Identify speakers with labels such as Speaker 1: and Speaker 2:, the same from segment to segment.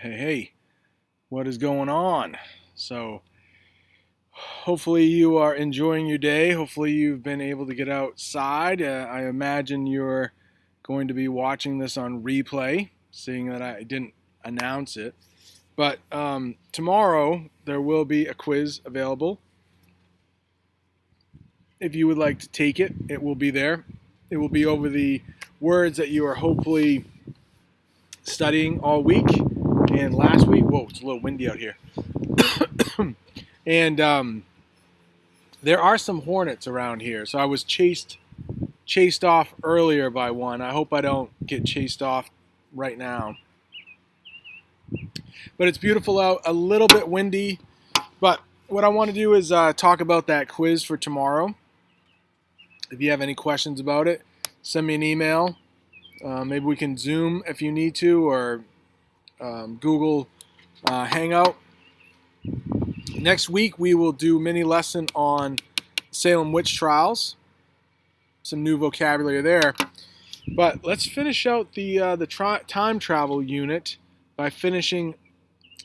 Speaker 1: Hey, what is going on? So, hopefully, you are enjoying your day. Hopefully, you've been able to get outside. I imagine you're going to be watching this on replay, seeing that I didn't announce it. But tomorrow, there will be a quiz available. If you would like to take it, it will be there. It will be over the words that you are hopefully studying all week and last week. Whoa, it's a little windy out here. And there are some hornets around here, so I was chased off earlier by one. I hope I don't get chased off right now. But it's beautiful out, a little bit windy. But what I want to do is talk about that quiz for tomorrow. If you have any questions about it, send me an email. Maybe we can Zoom if you need to, or Google Hangout. Next week, we will do a mini lesson on Salem witch trials. Some new vocabulary there. But let's finish out the time travel unit by finishing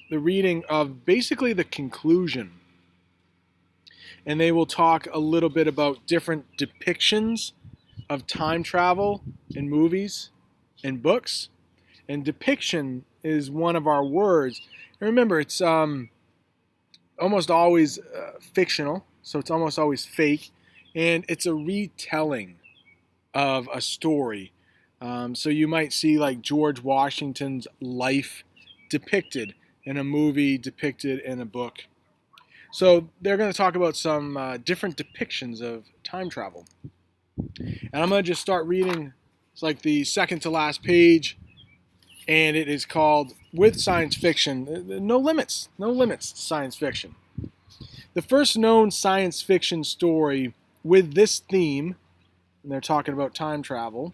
Speaker 1: the reading of basically the conclusion. And they will talk a little bit about different depictions of time travel in movies and books. And depiction is one of our words. And remember, it's almost always fictional, so it's almost always fake, and it's a retelling of a story. So you might see like George Washington's life depicted in a movie, depicted in a book. So they're going to talk about some different depictions of time travel. And I'm going to just start reading. It's like the second to last page, and it is called With Science Fiction. No limits to science fiction. The first known science fiction story with this theme, and they're talking about time travel,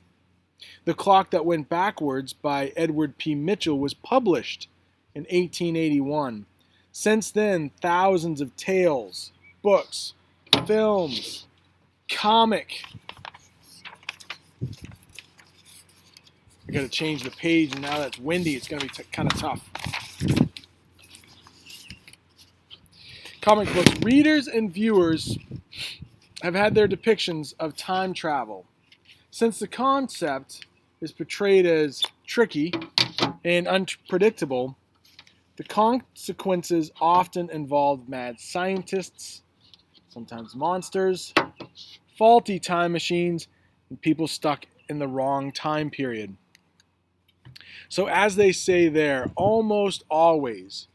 Speaker 1: The Clock That Went Backwards by Edward P. Mitchell, was published in 1881. Since then, thousands of tales, books, films, comic. I got to change the page, and now that it's windy, it's going to be kind of tough. Comic books readers and viewers have had their depictions of time travel. Since the concept is portrayed as tricky and unpredictable, the consequences often involve mad scientists, sometimes monsters, faulty time machines, and people stuck in the wrong time period. So as they say there, almost always,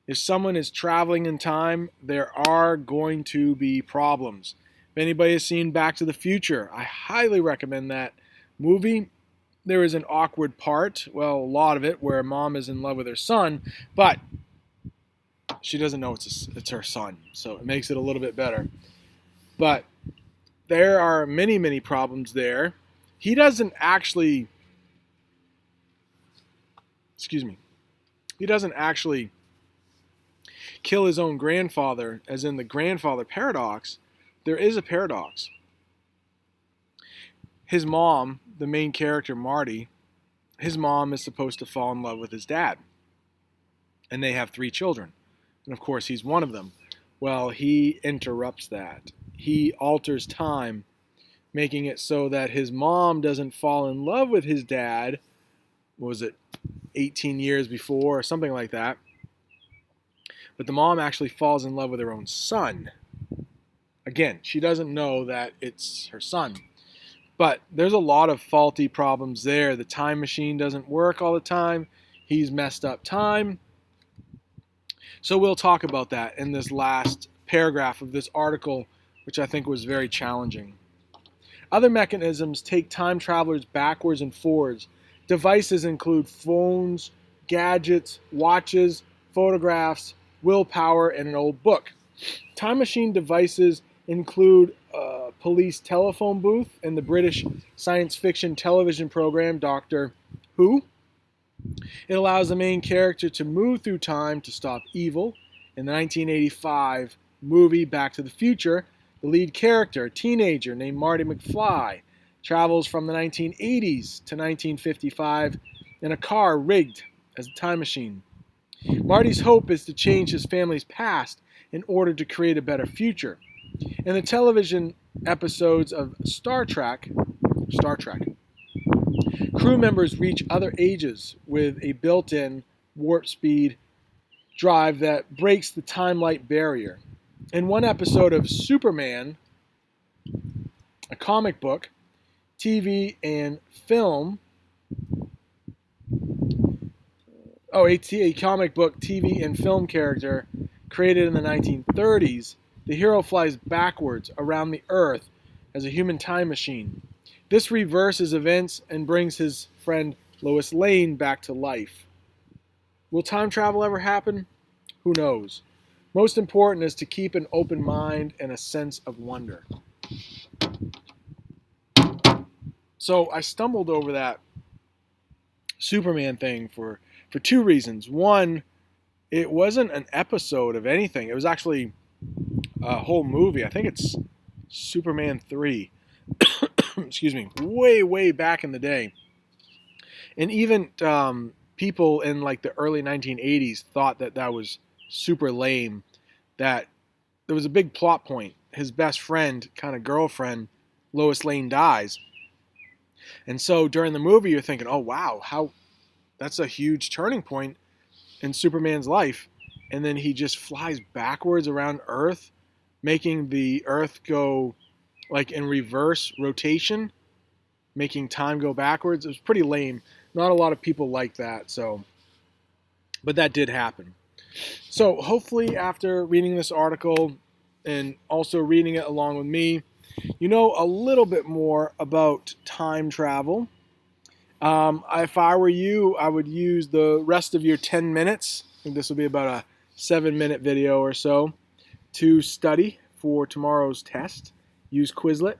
Speaker 1: if someone is traveling in time, there are going to be problems. If anybody has seen Back to the Future, I highly recommend that movie. There is an awkward part, well, a lot of it, where mom is in love with her son, but she doesn't know it's her son, so it makes it a little bit better. But there are many, many problems there. He doesn't actually kill his own grandfather, as in the grandfather paradox. There is a paradox. His mom, the main character Marty, his mom is supposed to fall in love with his dad. And they have 3 children. And of course, he's one of them. Well, he interrupts that. He alters time, making it so that his mom doesn't fall in love with his dad. What was it, 18 years before or something like that? But the mom actually falls in love with her own son. Again, she doesn't know that it's her son. But there's a lot of faulty problems there. The time machine doesn't work all the time. He's messed up time. So we'll talk about that in this last paragraph of this article, which I think was very challenging. Other mechanisms take time travelers backwards and forwards. Devices include phones, gadgets, watches, photographs, willpower, and an old book. Time machine devices include a police telephone booth in the British science fiction television program Doctor Who. It allows the main character to move through time to stop evil. In the 1985 movie Back to the Future, the lead character, a teenager named Marty McFly, travels from the 1980s to 1955 in a car rigged as a time machine. Marty's hope is to change his family's past in order to create a better future. In the television episodes of Star Trek, crew members reach other ages with a built-in warp speed drive that breaks the time-light barrier. In one episode of Superman, a comic book, TV, and film, a comic book, TV, and film character created in the 1930s, the hero flies backwards around the Earth as a human time machine. This reverses events and brings his friend Lois Lane back to life. Will time travel ever happen? Who knows? Most important is to keep an open mind and a sense of wonder. So I stumbled over that Superman thing for two reasons. One, it wasn't an episode of anything. It was actually a whole movie. I think it's Superman 3. Excuse me. Way back in the day. And even people in like the early 1980s thought that was super lame. That there was a big plot point. His best friend, kind of girlfriend, Lois Lane, dies. And so during the movie, you're thinking, oh, wow, that's a huge turning point in Superman's life. And then he just flies backwards around Earth, making the Earth go like in reverse rotation, making time go backwards. It was pretty lame. Not a lot of people like that. But that did happen. So hopefully after reading this article and also reading it along with me, you know a little bit more about time travel. If I were you, I would use the rest of your 10 minutes, I think this will be about a 7-minute video or so, to study for tomorrow's test. Use Quizlet.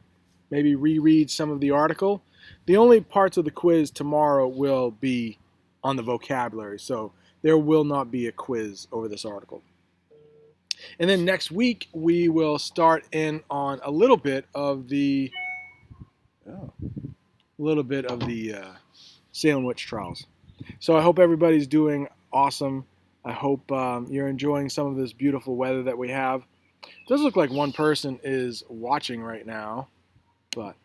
Speaker 1: Maybe reread some of the article. The only parts of the quiz tomorrow will be on the vocabulary, so there will not be a quiz over this article. And then next week, we will start in on a little bit of the Salem witch trials. So I hope everybody's doing awesome. I hope you're enjoying some of this beautiful weather that we have. It does look like one person is watching right now, but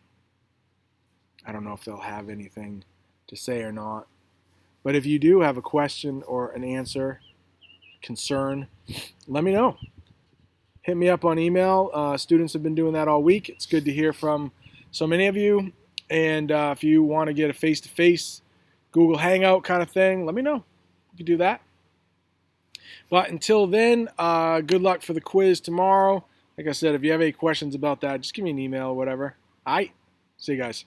Speaker 1: I don't know if they'll have anything to say or not. But if you do have a question or an answer, concern, let me know. Hit me up on email. Students have been doing that all week. It's good to hear from so many of you. And if you want to get a face-to-face Google Hangout kind of thing, let me know. You can do that. But until then, good luck for the quiz tomorrow. Like I said, if you have any questions about that, just give me an email or whatever. All right. See you guys.